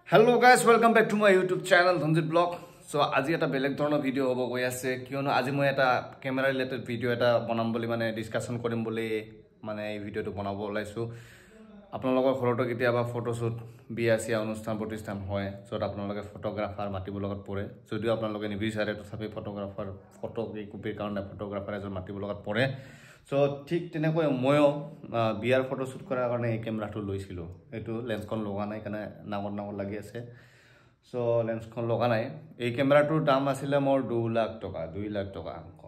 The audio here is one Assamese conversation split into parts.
Hello guys, welcome back to my YouTube channel Dhanjit Blog. So আজি এটা বেলেগ ধৰণৰ ভিডিও হ'ব গৈ আছে কিয়নো আজি মই এটা ক্যামেৰা ৰিলেটেড ভিডিও এটা বনাম বুলি মানে ডিসকাশন কৰিম বুলি মানে এই ভিডিওটো বনাব ওলাইছো আপোনালোকৰ ঘৰতো কেতিয়াবা ফটোশুট বিয়াচিয়া অনুষ্ঠান প্ৰতিষ্ঠান হয় যত আপোনালোকে ফটোগ্ৰাফাৰ মাতিব লগত পৰে যদিও আপোনালোকে নিবিচাৰে তথাপি ফটোগ্ৰাফাৰ ফটো কপিৰ কাৰণে ফটোগ্ৰাফাৰ এজন মাতিব লগত পৰে সো ঠিক তেনেকৈ ময়ো বিয়াৰ ফটোশুট কৰাৰ কাৰণে এই ক্যামেৰাটো লৈছিলো এটো লেন্সখন লগা নাই কাৰণে নাগৰ লাগি আছে সো লেন্সখন লগা নাই এই ক্যামেৰাটোৰ দাম আছিল মোৰ 2 লাখ টকা অংক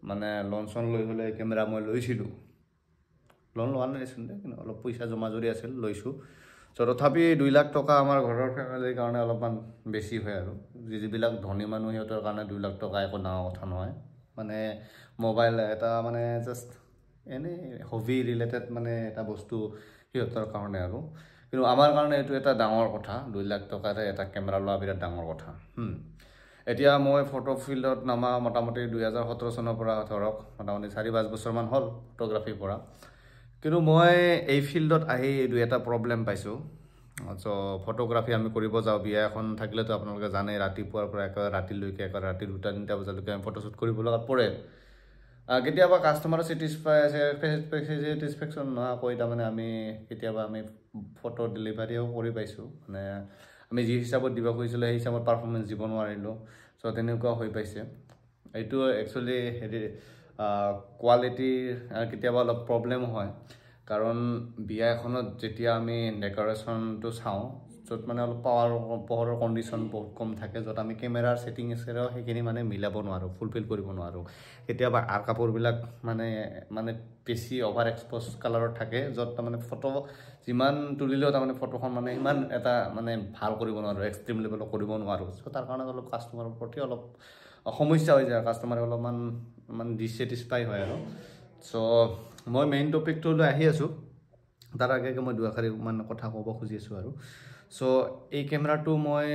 মানে লনচন লৈ হলে ক্যামেৰা মই লৈছিলো লোন লোৱা নাছিল কিন্তু অলপ পইচা জমা জৰি আছিল লৈছো সো তথাপি 2 লাখ টকা আমাৰ ঘৰৰ ফেমিলিৰ কাৰণে অলপমান বেছি হয় আৰু যিবিলাক ধনী মানুহ হিহঁতৰ কাৰণে 2 লাখ টকা একো ডাঙৰ কথা নহয় মানে মোবাইল এটা মানে জাস্ট এনে হবি ৰিলেটেড মানে এটা বস্তু হিহঁতৰ কাৰণে আৰু কিন্তু আমাৰ কাৰণে এটো এটা ডাঙৰ কথা 2 লাখ টকাৰে এটা ক্যামেৰা লোৱা বিৰাট ডাঙৰ কথা এতিয়া মই ফটো ফিল্ডত নামা মোটামুটি 2017 চনৰ পৰা ধৰক মোটামুটি 4-5 বছৰ মান হ'ল ফটোগ্ৰাফি কৰা কিন্তু মই এই ফিল্ডত আহি দুই এটা প্ৰবলেম পাইছো সো ফটোগ্ৰাফি আমি কৰিব যাও বিয়া এখন থাকিলে তো আপোনালোকে জানে ৰাতিপুৱাৰ পৰা এক ৰাতিলৈকে এক ৰাতি 2-3টা বজালৈকে আমি ফটোশুট কৰিব লগা পৰে কেতিয়াবা কাস্টমাৰ স্যাটিসফেকশন না কইতা মানে আমি কেতিয়াবা আমি ফটো ডেলিভাৰীও কৰি পাইছো মানে আমি যি হিচাপত দিবা কৈছিল এই হিচাপত পাৰফৰম্যান্স দিব নোৱাৰিলো সো তেনেকুৱা হৈ পাইছে এইটো একচুয়ালি হেৰি কোৱালিটি কেতিয়াবা অলপ প্ৰবলেম হয় কাৰণ বিয়া এখনত যেতিয়া আমি ডেকোৰেশনটো চাও যত মানে অলপ পাৱাৰৰ কন্ডিশন বহুত কম থাকে যত আমি ক্যামেৰাৰ সেটিং এছেও হেখিনি মানে মিলাব নোৱাৰো ফুলফিল কৰিব নোৱাৰো কেতিয়াবা আৰ কাপোৰ বিলাক মানে বেছি ওভাৰ এক্সপোজ কালাৰত থাকে যত মানে ফটো যিমান তুলিলেও তাৰ মানে ফটোখন মানে ইমান এটা মানে ভাল কৰিব নোৱাৰো এক্সট্ৰিম লেভেলত কৰিব নোৱাৰো সো তাৰ কাৰণে অলপ কাস্টমাৰৰ প্ৰতি অলপ সমস্যা হৈ যায় কাস্টমাৰে অলপমান মানে ডিসস্যাটিসফাই হয় আৰু সো মই মেইন টপিকটো লৈ আহি আছো তাৰ আগে মই দুআখাৰি মান কথা ক'ব খুজি আছো আৰু সো এই ক্যামেৰাটো মই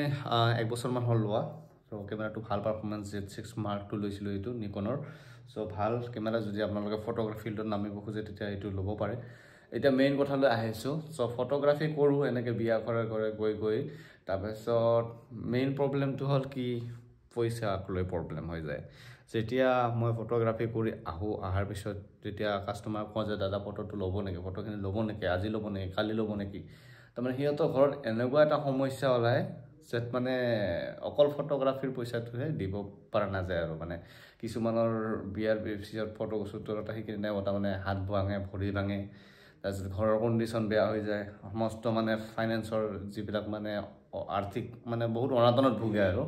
1 বছৰ মান হ'ল লোৱা সো ক্যামেৰাটো ভাল পাৰফৰম্যান্স Z6 Mark II লৈছিলো এটো নিকনৰ সো ভাল ক্যামেৰা যদি আপোনালোকে ফটোগ্ৰাফি ফিল্ডত নামিব খুজে তেতিয়া এটো ল'ব পাৰে এটা মেইন কথা লৈ আহিছো সো ফটোগ্ৰাফি কৰো এনেকে বিয়া কৰে গৈ তাৰপিছত মেইন প্ৰবলেমটো হ'ল কি পইচা লৈ প্ৰবলেম হৈ যায় যেতিয়া মই ফটোগ্ৰাফি কৰি আহাৰ পিছত যেতিয়া কাস্টমাৰ কয় যে দাদা ফটোটো ল'ব নেকি ফটোখিনি ল'ব নেকি আজি ল'ব নেকি কালি ল'ব নেকি তাৰমানে হিয়তো ঘৰত এনেকুৱা এটা সমস্যা ওলাই যেত মানে অকল ফটোগ্ৰাফিৰ পইচাটোহে দিব পৰা নাযায় আৰু মানে কিছুমানৰ বিয়াৰ পিছত ফটোশুটৰ এটা হিকিনে নাই মানে হাত ভাঙে ভৰি ভাঙে তাৰপিছত ঘৰৰ কন্ডিশন বেয়া হৈ যায় সমস্ত মানে ফাইনান্সৰ যিবিলাক মানে আৰ্থিক মানে বহুত অনাটনত ভুগে আৰু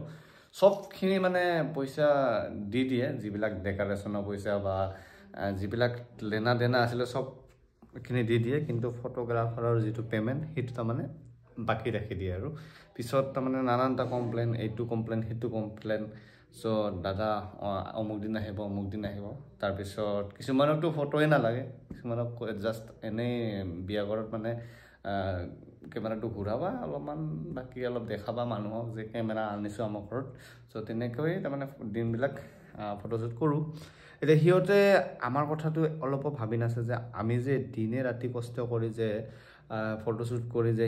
সবখিনি মানে পইচা দি দিয়ে যিবিলাক ডেকোৰেশনৰ পইচা বা যিবিলাক লেনা দেনা আছিল সব খিনি দি দিয়ে কিন্তু ফটোগ্ৰাফাৰৰ যেটো পেমেন্ট হিটো তা মানে বাকি ৰাখি দিয়ে আৰু পিছত তা মানে নানানটা কমপ্লেইন এইটো কমপ্লেইন হিটো কমপ্লেইন সো দাদা অমুক দিন আহিব তাৰ পিছত কিছুমানকটো ফটোই না লাগে কিছুমানক জাস্ট এনে বিয়া ঘৰত মানে ক্যামেৰাটো ঘুৰাবা অলপমান বাকি অলপ দেখাবা মানুহক যে ক্যামেৰা আনিছো আমাৰ ঘৰত সো তেনেকৈ তা মানে দিনবিলাক ফটোশুট কৰো এতিয়া হিয়তে আমাৰ কথাটো অলপ ভাবি নাছে যে আমি যে দিনে ৰাতি কষ্ট কৰি যে ফটোশুট কৰি যে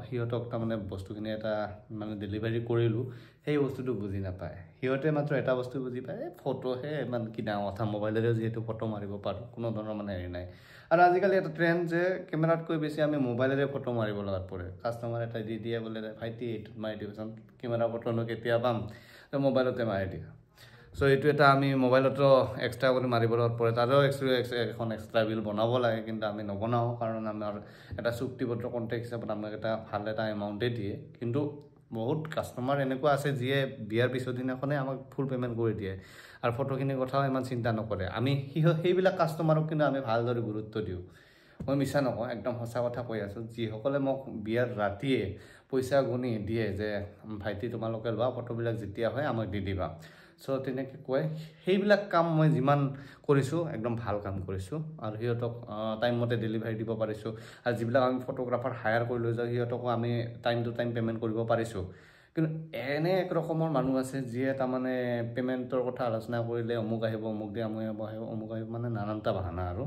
হিয়তক তা মানে বস্তুখিনি এটা মানে ডেলিভাৰি কৰিলো সেই বস্তুটো বুজি নাপায় হিয়তে মাত্ৰ এটা বস্তু বুজি পায় ফটো হে মানে কি ডাঙৰ কথা মোবাইলৰে যেটো ফটো মাৰিব পাৰো কোনো ধৰণৰ মানে হেৰি নাই আৰু আজিকালি এটা ট্ৰেন্ড যে ক্যামেৰাত কৈ বেছি আমি মোবাইলৰে ফটো মাৰিব লগাত পৰে কাস্টমাৰ এটা দি দিয়ে বলে ভাইটি এটো মাৰি দিবচোন ক্যামেৰা ফটোনো কেতিয়া পাম তো মোবাইলতে মাৰি দিয়া সো এটো এটা আমি মোবাইলতো এক্সট্ৰা কৰি মাৰিব লগত পৰে তাৰো এখন এক্সট্ৰা বিল বনাব লাগে কিন্তু আমি নবনাও কাৰণ আমাৰ এটা চুক্তিপত্ৰ কন্ট্ৰাক্ট হিচাপত আমাক এটা ভাল এটা এমাউন্টে দিয়ে কিন্তু বহুত কাস্টমাৰ এনেকুৱা আছে যিয়ে বিয়াৰ পিছৰ দিনাখনে আমাক ফুল পেমেন্ট কৰি দিয়ে আৰু ফটোখিনি কথাও ইমান চিন্তা নকৰে আমি সেইবিলাক কাস্টমাৰক কিন্তু আমি ভালদৰে গুৰুত্ব দিও মই মিছা নকওঁ একদম সঁচা কথা কৈ আছো যি সকলে মোক বিয়াৰ ৰাতিয়ে পইচা গুনি দিয়ে যে ভাইটি তোমালোকে লোৱা ফটোবিলাক যেতিয়া হয় আমাক দি দিবা সো তেনেকে কয় সেইবিলাক কাম মই যিমান কৰিছো একদম ভাল কাম কৰিছো আৰু হিয়তক টাইম মতে ডেলিভাৰি দিব পাৰিছো আৰু যিবিলাক আমি ফটোগ্ৰাফাৰ হায়াৰ কৰি লৈ যাও হিয়তক আমি টাইম টু টাইম পেমেন্ট কৰিব পাৰিছো কিন্তু এনে এক ৰকমৰ মানুহ আছে যিয়ে তাৰমানে পে'মেণ্টৰ কথা আলোচনা কৰিলে অমুক আহিব অমুক দিয়ে অমুক আহিব মানে নানানটা বাহানা আৰু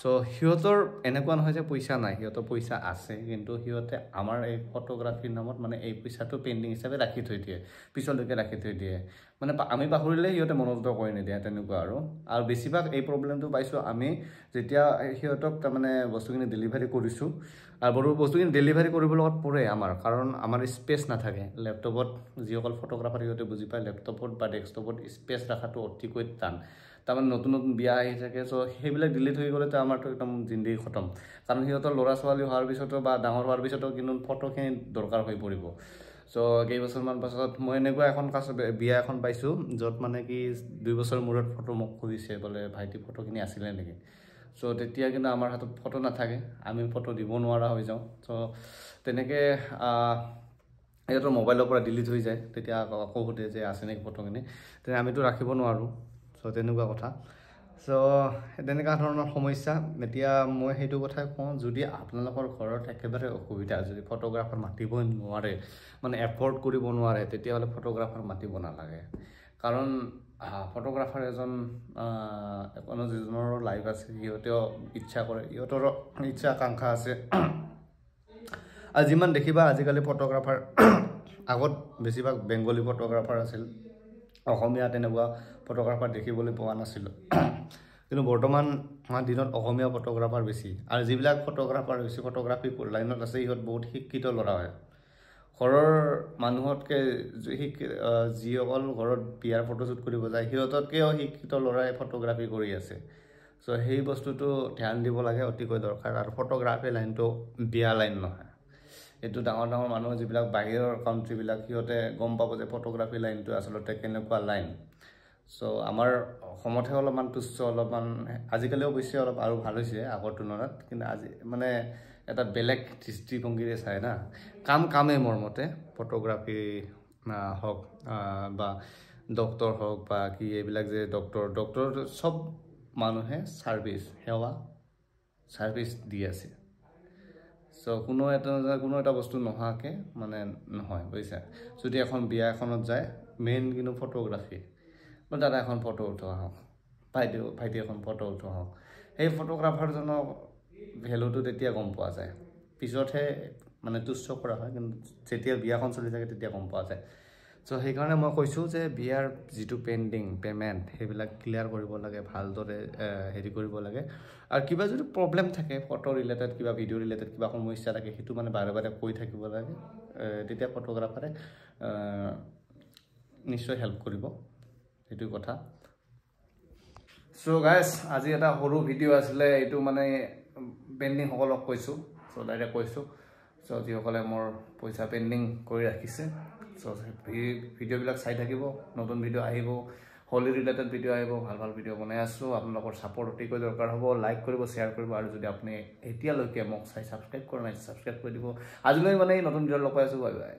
চ' সিহঁতৰ এনেকুৱা নহয় যে পইচা নাই সিহঁতৰ পইচা আছে কিন্তু সিহঁতে আমাৰ এই ফটোগ্ৰাফীৰ নামত মানে এই পইচাটো পেইণ্টিং হিচাপে ৰাখি থৈ দিয়ে পিছলৈকে ৰাখি থৈ দিয়ে মানে আমি পাহৰিলে সিহঁতে মনোযোগ কৰি নিদিয়ে তেনেকুৱা আৰু বেছিভাগ এই প্ৰব্লেমটো পাইছোঁ আমি যেতিয়া সিহঁতক তাৰমানে বস্তুখিনি ডেলিভাৰী কৰিছোঁ আৰু বস্তুখিনি ডেলিভাৰী কৰিব লগত পৰে আমাৰ কাৰণ আমাৰ স্পেচ নাথাকে লেপটপত যিসকল ফটোগ্ৰাফাৰ সিহঁতে বুজি পায় লেপটপত বা ডেস্কটপত স্পেচ ৰখাটো অতিকৈ টান তাৰমানে নতুন নতুন বিয়া আহি থাকে চ' সেইবিলাক ডিলিট হৈ গ'লেতো আমাৰতো একদম জিন্দগী খতম কাৰণ সিহঁতৰ ল'ৰা ছোৱালী হোৱাৰ পিছতো বা ডাঙৰ হোৱাৰ পিছতো কিন্তু ফটোখিনি দৰকাৰ হৈ পৰিব চ' কেইবছৰমান পাছত মই এনেকুৱা এখন বিয়া এখন পাইছোঁ য'ত মানে কি 2 বছৰ মূৰত ফটো মোক খুজিছে বোলে ভাইটি ফটোখিনি আছিলে নেকি চ' তেতিয়া কিন্তু আমাৰ হাতত ফটো নাথাকে আমি ফটো দিব নোৱাৰা হৈ যাওঁ চ' তেনেকৈ সিহঁতৰ মোবাইলৰ পৰা ডিলিট হৈ যায় তেতিয়া আকৌ সোধে যে আছে নেকি ফটোখিনি তেতিয়া আমিতো ৰাখিব নোৱাৰোঁ চ' তেনেকুৱা কথা চ' তেনেকুৱা ধৰণৰ সমস্যা এতিয়া মই সেইটো কথাই কওঁ যদি আপোনালোকৰ ঘৰত একেবাৰে অসুবিধা যদি ফটোগ্ৰাফাৰ মাতিবই নোৱাৰে মানে এফৰ্ড কৰিব নোৱাৰে তেতিয়াহ'লে ফটোগ্ৰাফাৰ মাতিব নালাগে কাৰণ ফটোগ্ৰাফাৰ এজন কোনো যিজনৰ লাইফ আছে সিহঁতেও ইচ্ছা কৰে সিহঁতৰ ইচ্ছা আকাংক্ষা আছে আৰু যিমান দেখিবা আজিকালি ফটোগ্ৰাফাৰ আগত বেছিভাগ বেংগলী ফটোগ্ৰাফাৰ আছিল অসমীয়া তেনেকুৱা ফটোগ্ৰাফাৰ দেখিবলৈ পোৱা নাছিলোঁ কিন্তু বৰ্তমান দিনত অসমীয়া ফটোগ্ৰাফাৰ বেছি আৰু যিবিলাক ফটোগ্ৰাফাৰ বেছি ফটোগ্ৰাফী লাইনত আছে সিহঁত বহুত শিক্ষিত ল'ৰা হয় ঘৰৰ মানুহতকৈ যিসকল ঘৰত বিয়াৰ ফটোশ্বুট কৰিব যায় সিহঁততকৈও শিক্ষিত ল'ৰাই ফটোগ্ৰাফী কৰি আছে চ' সেই বস্তুটো ধ্যান দিব লাগে অতিকৈ দৰকাৰ আৰু ফটোগ্ৰাফী লাইনটো বিয়া লাইন নহয় এইটো ডাঙৰ ডাঙৰ মানুহ যিবিলাক বাহিৰৰ কাউণ্ট্ৰিবিলাক সিহঁতে গম পাব যে ফটোগ্ৰাফী লাইনটো আচলতে কেনেকুৱা লাইন চ' আমাৰ অসমতহে অলপমান তুচ্ছ অলপমান আজিকালি অৱশ্যে অলপ আৰু ভাল হৈছে আগৰ তুলনাত কিন্তু আজি মানে এটা বেলেগ দৃষ্টিভংগীৰে চায় না কামেই মোৰ মতে ফটোগ্ৰাফী হওক বা ডক্টৰ হওক বা কি এইবিলাক যে ডক্টৰ চব মানুহে ছাৰ্ভিচ দি আছে চ' কোনো এটা বস্তু নোহোৱাকৈ মানে নহয় বুজিছা যদি এখন বিয়া এখনত যায় মেইন কিন্তু ফটোগ্ৰাফী দাদা এখন ফটো উঠোৱা হওক ভাইটি এখন ফটো উঠোৱা হওক সেই ফটোগ্ৰাফাৰজনক ভেলুটো তেতিয়া গম পোৱা যায় পিছতহে মানে তুচ্ছ কৰা হয় কিন্তু যেতিয়া বিয়াখন চলি থাকে তেতিয়া গম পোৱা যায় চ' সেইকাৰণে মই কৈছোঁ যে বিয়াৰ যিটো পে'মেণ্ট সেইবিলাক ক্লিয়াৰ কৰিব লাগে ভালদৰে হেৰি কৰিব লাগে আৰু কিবা যদি প্ৰব্লেম থাকে ফটো ৰিলেটেড কিবা ভিডিঅ' ৰিলেটেড কিবা সমস্যা থাকে সেইটো মানে বাৰে বাৰে কৈ থাকিব লাগে তেতিয়া ফটোগ্ৰাফাৰে নিশ্চয় হেল্প কৰিব সেইটো কথা চ' গাইজ আজি এটা সৰু ভিডিঅ' আছিলে এইটো মানে পেণ্ডিংসকলক কৈছোঁ চ' ডাইৰেক্ট কৈছোঁ চ' যিসকলে মোৰ পইচা পেণ্ডিং কৰি ৰাখিছে চ' ভিডিঅ'বিলাক চাই থাকিব নতুন ভিডিঅ' আহিব হোলি ৰিলেটেড ভিডিঅ' আহিব ভাল ভিডিঅ' বনাই আছোঁ আপোনালোকৰ ছাপোৰ্ট অতিকৈ দৰকাৰ হ'ব লাইক কৰিব শ্বেয়াৰ কৰিব আৰু যদি আপুনি এতিয়ালৈকে মোক চাই ছাবস্ক্ৰাইব কৰা নাই ছাবস্ক্ৰাইব কৰি দিব আজিলৈ মানে নতুন ভিডিঅ' লগ পাই আছোঁ বাই বাই